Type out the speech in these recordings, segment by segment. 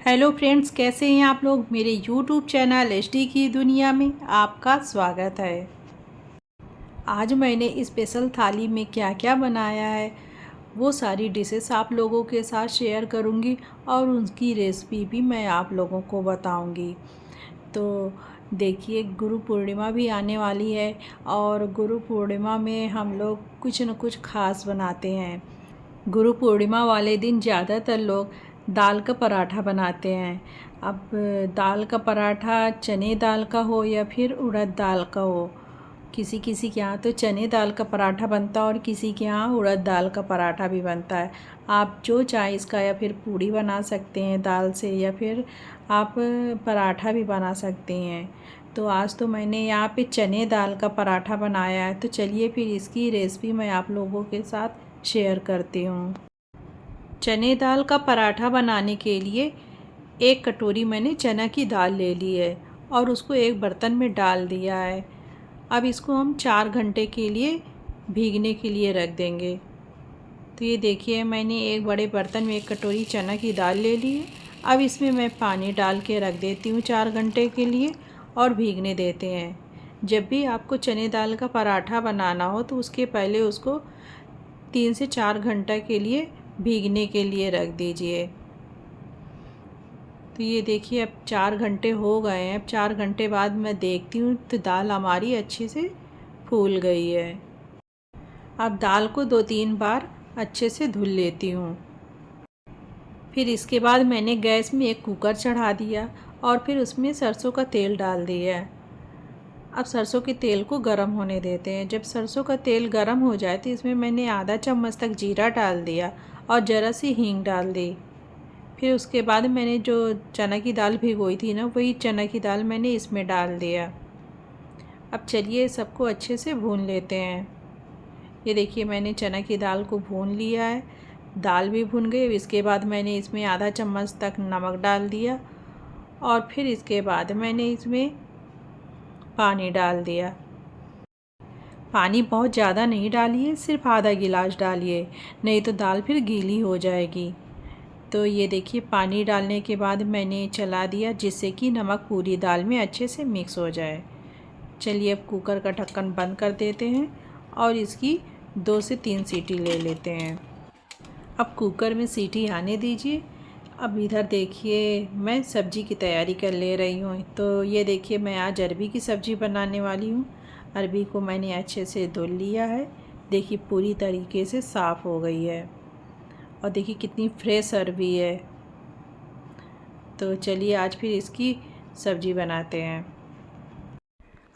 Hello friends, कैसे हैं आप लोग। मेरे यूट्यूब चैनल एचडी की दुनिया में आपका स्वागत है। आज मैंने स्पेशल थाली में क्या क्या बनाया है वो सारी डिशेस आप लोगों के साथ शेयर करूंगी और उनकी रेसिपी भी मैं आप लोगों को बताऊंगी। तो देखिए, गुरु पूर्णिमा भी आने वाली है और गुरु पूर्णिमा में हम लोग कुछ न कुछ खास बनाते हैं। गुरु पूर्णिमा वाले दिन ज़्यादातर लोग दाल का पराठा बनाते हैं। अब दाल का पराठा चने दाल का हो या फिर उड़द दाल का हो, किसी किसी के यहाँ तो चने दाल का पराठा बनता है और किसी के यहाँ उड़द दाल का पराठा भी बनता है। आप जो चाहे इसका, या फिर पूड़ी बना सकते हैं दाल से, या फिर आप पराठा भी बना सकते हैं। तो आज तो मैंने यहाँ पे चने दाल का पराठा बनाया है। तो चलिए फिर इसकी रेसिपी मैं आप लोगों के साथ शेयर करती हूँ। चने दाल का पराठा बनाने के लिए 1 कटोरी मैंने चना की दाल ले ली है और उसको एक बर्तन में डाल दिया है। अब इसको हम 4 घंटे के लिए भीगने के लिए रख देंगे। तो ये देखिए, मैंने एक बड़े बर्तन में 1 कटोरी चना की दाल ले ली है। अब इसमें मैं पानी डाल के रख देती हूँ 4 घंटे के लिए और भीगने देते हैं। जब भी आपको चने दाल का पराठा बनाना हो तो उसके पहले उसको 3 से 4 घंटा के लिए भीगने के लिए रख दीजिए। तो ये देखिए, अब 4 घंटे हो गए हैं। अब 4 घंटे बाद मैं देखती हूँ तो दाल हमारी अच्छे से फूल गई है। अब दाल को 2-3 बार अच्छे से धुल लेती हूँ। फिर इसके बाद मैंने गैस में एक कुकर चढ़ा दिया और फिर उसमें सरसों का तेल डाल दिया। अब सरसों के तेल को गरम होने देते हैं। जब सरसों का तेल गरम हो जाए तो इसमें मैंने आधा चम्मच तक जीरा डाल दिया और ज़रा सी हींग डाल दी। फिर उसके बाद मैंने जो चना की दाल भिगोई थी ना, वही चना की दाल मैंने इसमें डाल दिया। अब चलिए सबको अच्छे से भून लेते हैं। ये देखिए, मैंने चना की दाल को भून लिया है, दाल भी भून गई। इसके बाद मैंने इसमें आधा चम्मच तक नमक डाल दिया और फिर इसके बाद मैंने इसमें पानी डाल दिया। पानी बहुत ज़्यादा नहीं डालिए, सिर्फ आधा गिलास डालिए, नहीं तो दाल फिर गीली हो जाएगी। तो ये देखिए, पानी डालने के बाद मैंने चला दिया जिससे कि नमक पूरी दाल में अच्छे से मिक्स हो जाए। चलिए अब कुकर का ढक्कन बंद कर देते हैं और इसकी 2 से 3 सीटी ले लेते हैं। अब कुकर में सीटी आने दीजिए। अब इधर देखिए, मैं सब्ज़ी की तैयारी कर ले रही हूँ। तो ये देखिए, मैं आज अरबी की सब्ज़ी बनाने वाली हूँ। अरबी को मैंने अच्छे से धुल लिया है। देखिए, पूरी तरीके से साफ़ हो गई है और देखिए कितनी फ्रेश अरबी है। तो चलिए आज फिर इसकी सब्ज़ी बनाते हैं।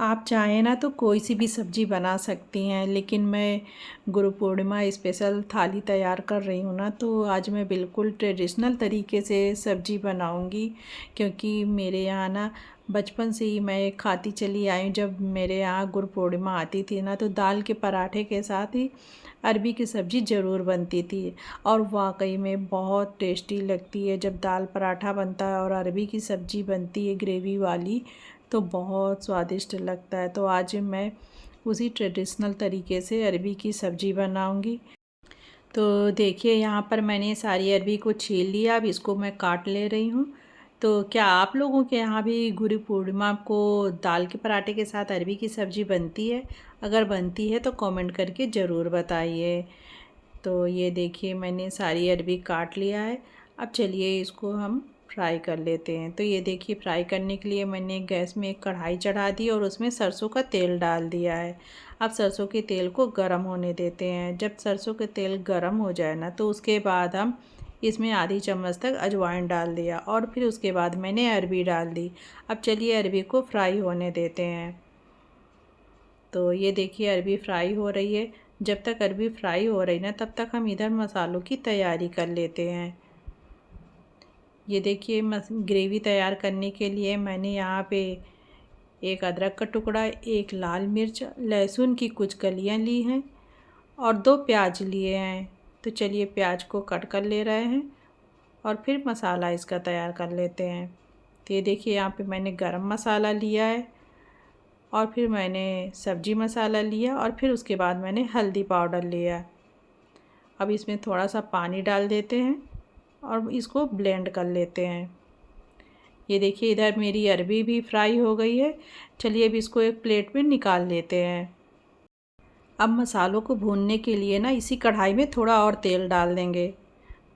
आप चाहें ना तो कोई सी भी सब्ज़ी बना सकती हैं, लेकिन मैं गुरु पूर्णिमा स्पेशल थाली तैयार कर रही हूँ ना, तो आज मैं बिल्कुल ट्रेडिशनल तरीके से सब्ज़ी बनाऊँगी। क्योंकि मेरे यहाँ ना बचपन से ही मैं खाती चली आई हूँ। जब मेरे यहाँ गुरु पूर्णिमा आती थी ना, तो दाल के पराठे के साथ ही अरबी की सब्ज़ी ज़रूर बनती थी और वाकई में बहुत टेस्टी लगती है। जब दाल पराठा बनता है और अरबी की सब्ज़ी बनती है ग्रेवी वाली, तो बहुत स्वादिष्ट लगता है। तो आज मैं उसी ट्रेडिशनल तरीके से अरबी की सब्ज़ी बनाऊंगी। तो देखिए, यहाँ पर मैंने सारी अरबी को छील लिया। अब इसको मैं काट ले रही हूँ। तो क्या आप लोगों के यहाँ भी गुरु पूर्णिमा को दाल के पराठे के साथ अरबी की सब्ज़ी बनती है? अगर बनती है तो कमेंट करके ज़रूर बताइए। तो ये देखिए, मैंने सारी अरबी काट लिया है। अब चलिए इसको हम फ्राई कर लेते हैं। तो ये देखिए, फ्राई करने के लिए मैंने गैस में एक कढ़ाई चढ़ा दी और उसमें सरसों का तेल डाल दिया है। अब सरसों के तेल को गरम होने देते हैं। जब सरसों का तेल गरम हो जाए ना, तो उसके बाद हम इसमें आधी चम्मच तक अजवाइन डाल दिया और फिर उसके बाद मैंने अरबी डाल दी। अब चलिए अरबी को फ्राई होने देते हैं। तो ये देखिए, अरबी फ्राई हो रही है। जब तक अरबी फ्राई हो रही ना, तब तक हम इधर मसालों की तैयारी कर लेते हैं। ये देखिए, ग्रेवी तैयार करने के लिए मैंने यहाँ पे एक अदरक का टुकड़ा, एक लाल मिर्च, लहसुन की कुछ कलियाँ ली हैं और 2 प्याज लिए हैं। तो चलिए प्याज को कट कर ले रहे हैं और फिर मसाला इसका तैयार कर लेते हैं। तो ये देखिए, यहाँ पे मैंने गरम मसाला लिया है और फिर मैंने सब्जी मसाला लिया और फिर उसके बाद मैंने हल्दी पाउडर लिया। अब इसमें थोड़ा सा पानी डाल देते हैं और इसको ब्लेंड कर लेते हैं। ये देखिए इधर मेरी अरबी भी फ्राई हो गई है। चलिए अब इसको एक प्लेट में निकाल लेते हैं। अब मसालों को भूनने के लिए ना इसी कढ़ाई में थोड़ा और तेल डाल देंगे।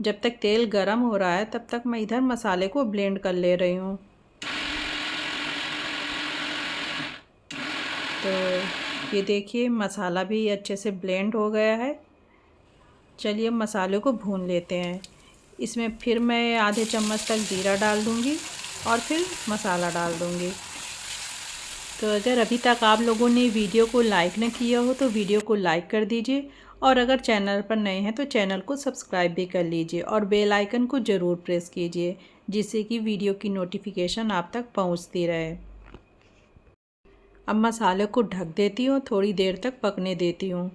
जब तक तेल गरम हो रहा है तब तक मैं इधर मसाले को ब्लेंड कर ले रही हूँ। तो ये देखिए मसाला भी अच्छे से ब्लेंड हो गया है। चलिए मसाले को भून लेते हैं। इसमें फिर मैं आधे चम्मच तक जीरा डाल दूँगी और फिर मसाला डाल दूँगी। तो अगर अभी तक आप लोगों ने वीडियो को लाइक न किया हो तो वीडियो को लाइक कर दीजिए, और अगर चैनल पर नए हैं तो चैनल को सब्सक्राइब भी कर लीजिए और बेल आइकन को ज़रूर प्रेस कीजिए, जिससे कि वीडियो की नोटिफिकेशन आप तक पहुंचती रहे। अब मसाले को ढक देती हूँ, थोड़ी देर तक पकने देती हूँ।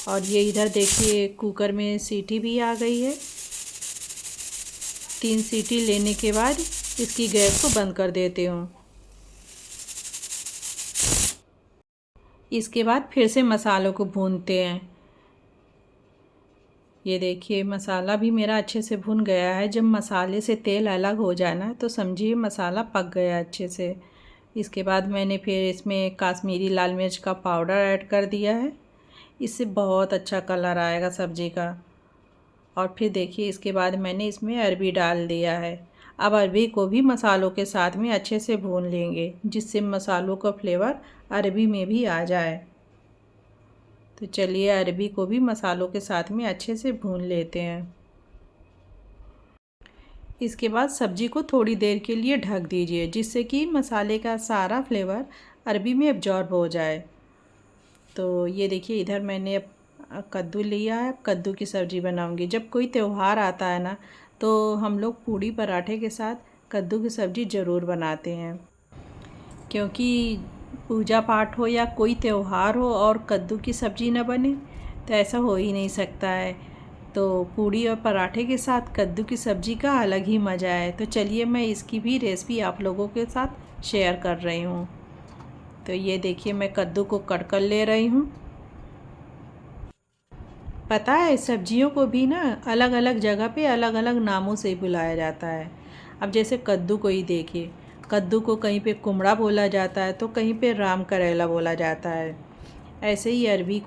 और ये इधर देखिए कुकर में सीटी भी आ गई है। 3 सीटी लेने के बाद इसकी गैस को बंद कर देती हूँ। इसके बाद फिर से मसालों को भूनते हैं। ये देखिए मसाला भी मेरा अच्छे से भुन गया है। जब मसाले से तेल अलग हो जाए ना तो समझिए मसाला पक गया अच्छे से। इसके बाद मैंने फिर इसमें काश्मीरी लाल मिर्च का पाउडर ऐड कर दिया है। इससे बहुत अच्छा कलर आएगा सब्ज़ी का। और फिर देखिए इसके बाद मैंने इसमें अरबी डाल दिया है। अब अरबी को भी मसालों के साथ में अच्छे से भून लेंगे, जिससे मसालों का फ्लेवर अरबी में भी आ जाए। तो चलिए अरबी को भी मसालों के साथ में अच्छे से भून लेते हैं। इसके बाद सब्ज़ी को थोड़ी देर के लिए ढक दीजिए, जिससे कि मसाले का सारा फ्लेवर अरबी में एब्जॉर्ब हो जाए। तो ये देखिए इधर मैंने अब कद्दू लिया है। कद्दू की सब्ज़ी बनाऊंगी। जब कोई त्यौहार आता है ना तो हम लोग पूड़ी पराठे के साथ कद्दू की सब्ज़ी ज़रूर बनाते हैं, क्योंकि पूजा पाठ हो या कोई त्यौहार हो और कद्दू की सब्ज़ी ना बने तो ऐसा हो ही नहीं सकता है। तो पूड़ी और पराठे के साथ कद्दू की सब्ज़ी का अलग ही मज़ा है। तो चलिए मैं इसकी भी रेसिपी आप लोगों के साथ शेयर कर रही हूँ। तो ये देखिए मैं कद्दू को कट कर ले रही हूँ। पता है सब्जियों को भी ना अलग अलग जगह पे अलग अलग नामों से बुलाया जाता है। अब जैसे कद्दू को ही देखिए, कद्दू को कहीं पे कुमड़ा बोला जाता है तो कहीं पे राम करेला बोला जाता है। ऐसे ही अरबी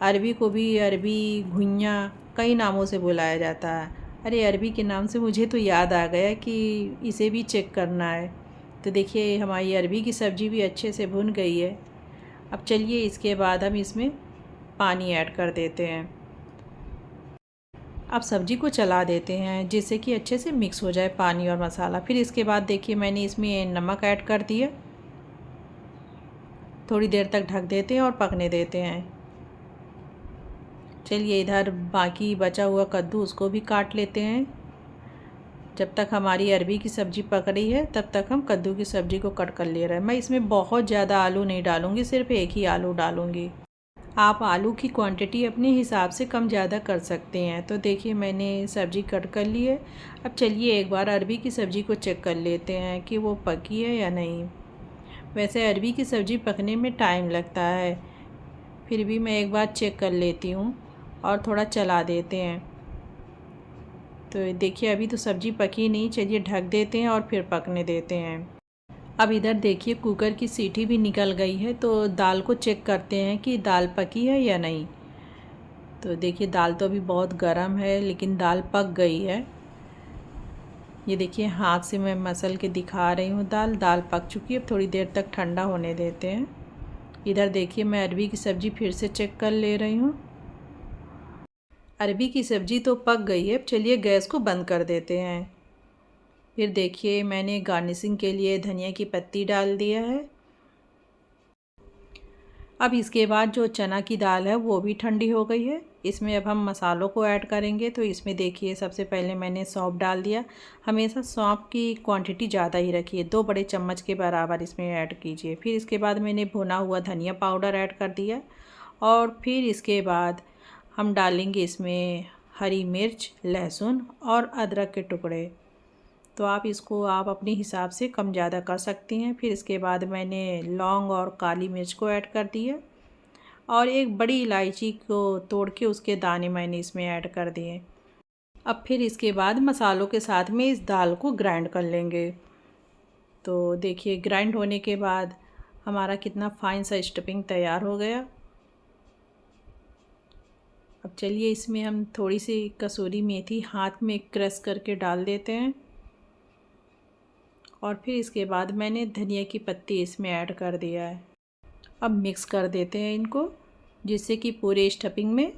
अरबी घुइयाँ कई नामों से बुलाया जाता है। अरे अरबी के नाम से मुझे तो याद आ गया कि इसे भी चेक करना है। तो देखिए हमारी अरबी की सब्ज़ी भी अच्छे से भुन गई है। अब चलिए इसके बाद हम इसमें पानी ऐड कर देते हैं। अब सब्ज़ी को चला देते हैं, जिससे कि अच्छे से मिक्स हो जाए पानी और मसाला। फिर इसके बाद देखिए मैंने इसमें नमक ऐड कर दिया। थोड़ी देर तक ढक देते हैं और पकने देते हैं। चलिए इधर बाकी बचा हुआ कद्दू उसको भी काट लेते हैं। जब तक हमारी अरबी की सब्ज़ी पक रही है तब तक हम कद्दू की सब्ज़ी को कट कर ले रहे हैं। मैं इसमें बहुत ज़्यादा आलू नहीं डालूँगी, सिर्फ एक ही आलू डालूँगी। आप आलू की क्वांटिटी अपने हिसाब से कम ज़्यादा कर सकते हैं। तो देखिए मैंने सब्ज़ी कट कर ली है। अब चलिए एक बार अरबी की सब्ज़ी को चेक कर लेते हैं कि वो पकी है या नहीं। वैसे अरबी की सब्ज़ी पकने में टाइम लगता है, फिर भी मैं एक बार चेक कर लेती हूँ और थोड़ा चला देते हैं। तो देखिए अभी तो सब्ज़ी पकी नहीं, चलिए ढक देते हैं और फिर पकने देते हैं। अब इधर देखिए कुकर की सीटी भी निकल गई है। तो दाल को चेक करते हैं कि दाल पकी है या नहीं। तो देखिए दाल तो अभी बहुत गर्म है, लेकिन दाल पक गई है। ये देखिए हाथ से मैं मसल के दिखा रही हूँ। दाल पक चुकी है। अब थोड़ी देर तक ठंडा होने देते हैं। इधर देखिए मैं अरबी की सब्ज़ी फिर से चेक कर ले रही हूँ। अरबी की सब्ज़ी तो पक गई है। अब चलिए गैस को बंद कर देते हैं। फिर देखिए मैंने गार्निशिंग के लिए धनिया की पत्ती डाल दिया है। अब इसके बाद जो चना की दाल है वो भी ठंडी हो गई है। इसमें अब हम मसालों को ऐड करेंगे। तो इसमें देखिए सबसे पहले मैंने सौंफ डाल दिया। हमेशा सौंफ की क्वांटिटी ज़्यादा ही रखिए, 2 बड़े चम्मच के बराबर इसमें ऐड कीजिए। फिर इसके बाद मैंने भुना हुआ धनिया पाउडर ऐड कर दिया। और फिर इसके बाद हम डालेंगे इसमें हरी मिर्च, लहसुन और अदरक के टुकड़े। तो आप अपने हिसाब से कम ज़्यादा कर सकती हैं। फिर इसके बाद मैंने लौंग और काली मिर्च को ऐड कर दिया और एक बड़ी इलायची को तोड़ के उसके दाने मैंने इसमें ऐड कर दिए। अब फिर इसके बाद मसालों के साथ में इस दाल को ग्राइंड कर लेंगे। तो देखिए ग्राइंड होने के बाद हमारा कितना फाइन सा स्टफिंग तैयार हो गया। अब चलिए इसमें हम थोड़ी सी कसूरी मेथी हाथ में क्रश करके डाल देते हैं और फिर इसके बाद मैंने धनिया की पत्ती इसमें ऐड कर दिया है। अब मिक्स कर देते हैं इनको, जिससे कि पूरे स्टफिंग में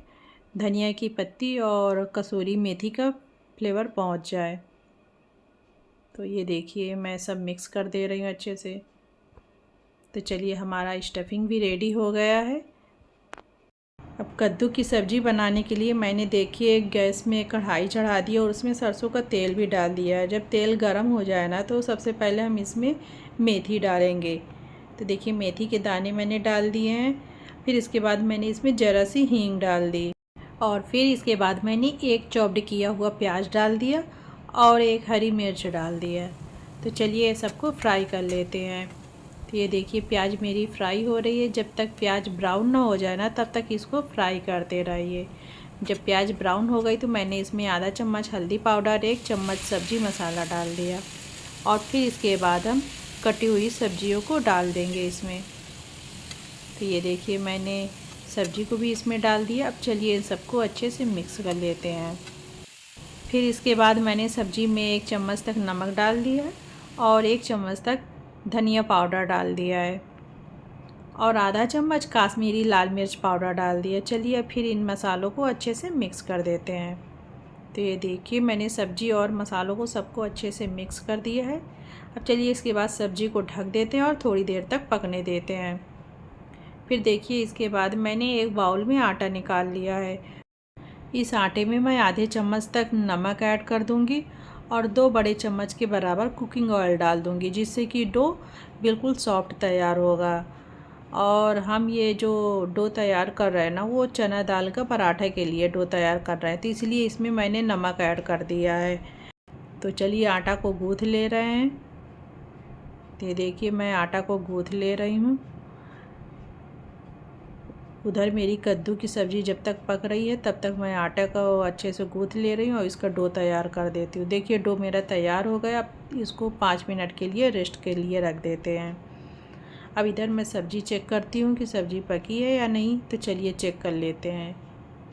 धनिया की पत्ती और कसूरी मेथी का फ्लेवर पहुंच जाए। तो ये देखिए मैं सब मिक्स कर दे रही हूँ अच्छे से। तो चलिए हमारा स्टफिंग भी रेडी हो गया है। अब कद्दू की सब्ज़ी बनाने के लिए मैंने देखिए गैस में कढ़ाई चढ़ा दी और उसमें सरसों का तेल भी डाल दिया है। जब तेल गर्म हो जाए ना तो सबसे पहले हम इसमें मेथी डालेंगे। तो देखिए मेथी के दाने मैंने डाल दिए हैं। फिर इसके बाद मैंने इसमें ज़रा सी हींग डाल दी और फिर इसके बाद मैंने एक चॉप्ड किया हुआ प्याज डाल दिया और एक हरी मिर्च डाल दिया। तो चलिए सबको फ्राई कर लेते हैं। तो ये देखिए प्याज मेरी फ्राई हो रही है। जब तक प्याज ब्राउन ना हो जाए ना तब तक इसको फ्राई करते रहिए। जब प्याज ब्राउन हो गई तो मैंने इसमें आधा चम्मच हल्दी पाउडर, 1 चम्मच सब्ज़ी मसाला डाल दिया और फिर इसके बाद हम कटी हुई सब्जियों को डाल देंगे इसमें। तो ये देखिए मैंने सब्ज़ी को भी इसमें डाल दिया। अब चलिए इन सबको अच्छे से मिक्स कर लेते हैं। फिर इसके बाद मैंने सब्ज़ी में 1 चम्मच तक नमक डाल दिया और 1 चम्मच तक धनिया पाउडर डाल दिया है और आधा चम्मच काश्मीरी लाल मिर्च पाउडर डाल दिया। चलिए फिर इन मसालों को अच्छे से मिक्स कर देते हैं। तो ये देखिए मैंने सब्ज़ी और मसालों को सबको अच्छे से मिक्स कर दिया है। अब चलिए इसके बाद सब्ज़ी को ढक देते हैं और थोड़ी देर तक पकने देते हैं। फिर देखिए इसके बाद मैंने एक बाउल में आटा निकाल लिया है। इस आटे में मैं आधे चम्मच तक नमक ऐड कर दूंगी और 2 बड़े चम्मच के बराबर कुकिंग ऑयल डाल दूंगी, जिससे कि डो बिल्कुल सॉफ्ट तैयार होगा। और हम ये जो डो तैयार कर रहे हैं ना वो चना दाल का पराठा के लिए डो तैयार कर रहे हैं, तो इसलिए इसमें मैंने नमक ऐड कर दिया है। तो चलिए आटा को गूँथ ले रहे हैं। तो देखिए मैं आटा को गूँथ ले रही हूँ। उधर मेरी कद्दू की सब्ज़ी जब तक पक रही है तब तक मैं आटा को अच्छे से गूँथ ले रही हूँ और इसका डो तैयार कर देती हूँ। देखिए डो मेरा तैयार हो गया। अब इसको 5 मिनट के लिए रेस्ट के लिए रख देते हैं। अब इधर मैं सब्ज़ी चेक करती हूँ कि सब्ज़ी पकी है या नहीं। तो चलिए चेक कर लेते हैं।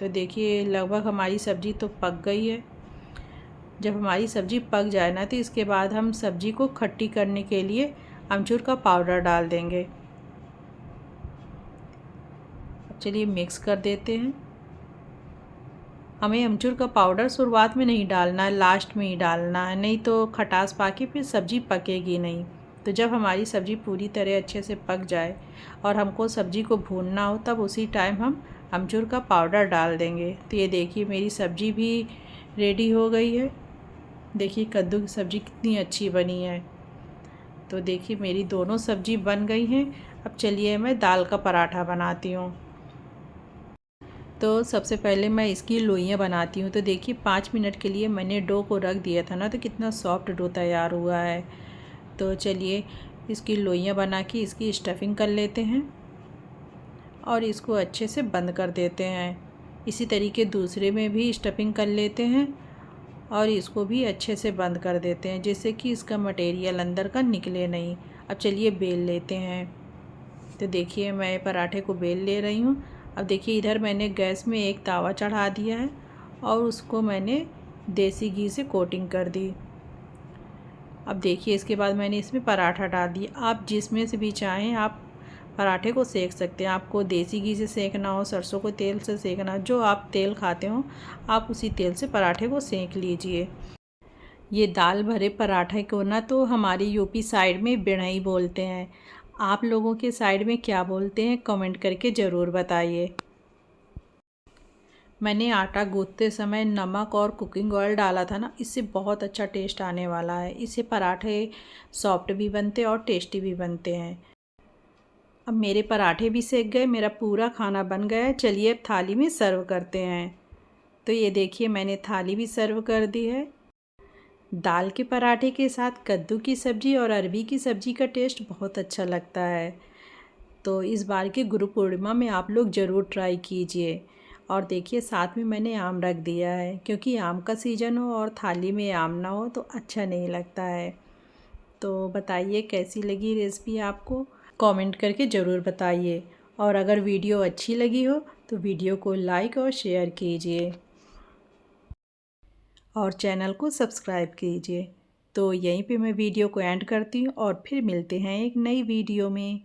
तो देखिए लगभग हमारी सब्ज़ी तो पक गई है। जब हमारी सब्ज़ी पक जाए ना तो इसके बाद हम सब्ज़ी को खट्टी करने के लिए अमचूर का पाउडर डाल देंगे। चलिए मिक्स कर देते हैं। हमें अमचूर का पाउडर शुरुआत में नहीं डालना है, लास्ट में ही डालना है, नहीं तो खटास पाके फिर सब्ज़ी पकेगी नहीं। तो जब हमारी सब्ज़ी पूरी तरह अच्छे से पक जाए और हमको सब्ज़ी को भूनना हो तब उसी टाइम हम अमचूर का पाउडर डाल देंगे। तो ये देखिए मेरी सब्ज़ी भी रेडी हो गई है। देखिए कद्दू की सब्ज़ी कितनी अच्छी बनी है। तो देखिए मेरी दोनों सब्ज़ी बन गई हैं। अब चलिए मैं दाल का पराठा बनाती हूँ। तो सबसे पहले मैं इसकी लोइयाँ बनाती हूँ। तो देखिए 5 मिनट के लिए मैंने डो को रख दिया था ना, तो कितना सॉफ्ट डो तैयार हुआ है। तो चलिए इसकी लोइयाँ बना के इसकी स्टफिंग कर लेते हैं और इसको अच्छे से बंद कर देते हैं। इसी तरीके दूसरे में भी स्टफिंग कर लेते हैं और इसको भी अच्छे से बंद कर देते हैं, जिससे कि इसका मटेरियल अंदर का निकले नहीं। अब चलिए बेल लेते हैं। तो देखिए मैं पराठे को बेल ले रही हूँ। अब देखिए इधर मैंने गैस में एक तावा चढ़ा दिया है और उसको मैंने देसी घी से कोटिंग कर दी। अब देखिए इसके बाद मैंने इसमें पराठा डाल दिया। आप जिसमें से भी चाहें आप पराठे को सेक सकते हैं। आपको देसी घी से सेकना हो, सरसों को तेल से सेकना हो, जो आप तेल खाते हो आप उसी तेल से पराठे को सेक लीजिए। ये दाल भरे पराठे को ना तो हमारी यूपी साइड में बिरहई बोलते हैं। आप लोगों के साइड में क्या बोलते हैं कमेंट करके ज़रूर बताइए। मैंने आटा गूँथते समय नमक और कुकिंग ऑयल डाला था ना, इससे बहुत अच्छा टेस्ट आने वाला है। इससे पराठे सॉफ्ट भी बनते हैं और टेस्टी भी बनते हैं। अब मेरे पराठे भी सेक गए, मेरा पूरा खाना बन गया है। चलिए अब थाली में सर्व करते हैं। तो ये देखिए मैंने थाली भी सर्व कर दी है। दाल के पराठे के साथ कद्दू की सब्ज़ी और अरबी की सब्ज़ी का टेस्ट बहुत अच्छा लगता है। तो इस बार के गुरु पूर्णिमा में आप लोग ज़रूर ट्राई कीजिए। और देखिए साथ में मैंने आम रख दिया है, क्योंकि आम का सीज़न हो और थाली में आम ना हो तो अच्छा नहीं लगता है। तो बताइए कैसी लगी रेसिपी आपको, कमेंट करके ज़रूर बताइए। और अगर वीडियो अच्छी लगी हो तो वीडियो को लाइक और शेयर कीजिए और चैनल को सब्सक्राइब कीजिए। तो यहीं पे मैं वीडियो को एंड करती हूँ और फिर मिलते हैं एक नई वीडियो में।